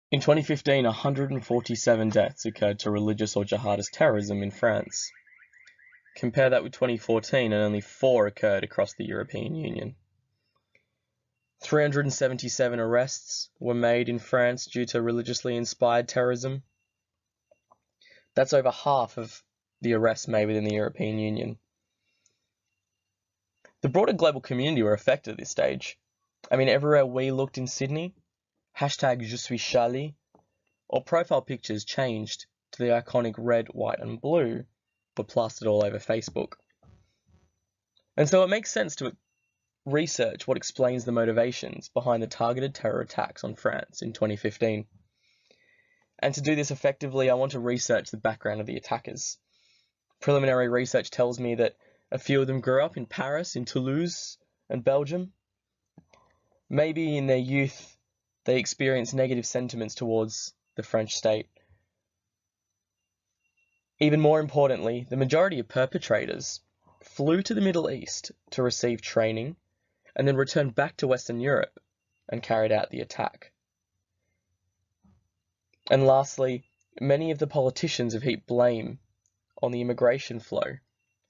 In 2015, 147 deaths occurred to religious or jihadist terrorism in France. Compare that with 2014, and only 4 occurred across the European Union. 377 arrests were made in France due to religiously inspired terrorism. That's over half of the arrests made within the European Union. The broader global community were affected at this stage. Everywhere we looked in Sydney, hashtag Je suis Charlie, or profile pictures changed to the iconic red, white, and blue were plastered all over Facebook. And so it makes sense to research what explains the motivations behind the targeted terror attacks on France in 2015. And to do this effectively, I want to research the background of the attackers. Preliminary research tells me that a few of them grew up in Paris, in Toulouse, and Belgium. Maybe in their youth, they experienced negative sentiments towards the French state. Even more importantly, the majority of perpetrators flew to the Middle East to receive training and then returned back to Western Europe and carried out the attack. And lastly, many of the politicians have heaped blame on the immigration flow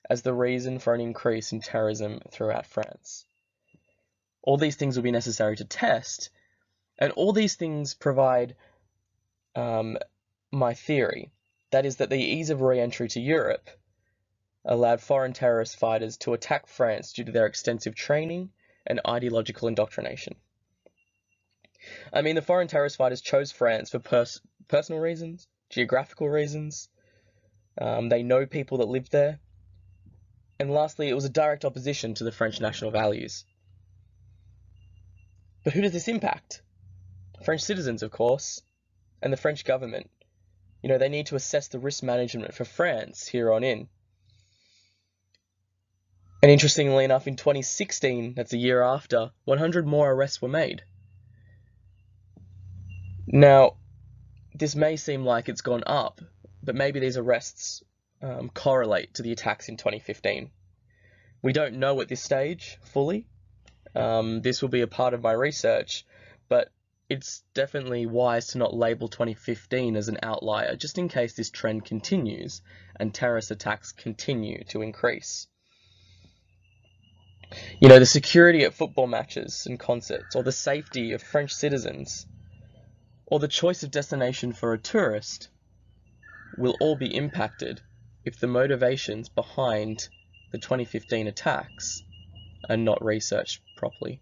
as the reason for an increase in terrorism throughout France. All these things will be necessary to test, and all these things provide my theory. That is that the ease of re-entry to Europe allowed foreign terrorist fighters to attack France due to their extensive training and ideological indoctrination. The foreign terrorist fighters chose France for personal reasons, geographical reasons. They know people that lived there. And lastly, it was a direct opposition to the French national values. But who does this impact? French citizens, of course, and the French government. They need to assess the risk management for France here on in. And interestingly enough, in 2016, that's a year after, 100 more arrests were made. Now, this may seem like it's gone up, but maybe these arrests correlate to the attacks in 2015. We don't know at this stage fully. This will be a part of my research, but it's definitely wise to not label 2015 as an outlier, just in case this trend continues and terrorist attacks continue to increase. The security at football matches and concerts, or the safety of French citizens, or the choice of destination for a tourist will all be impacted if the motivations behind the 2015 attacks are not researched properly.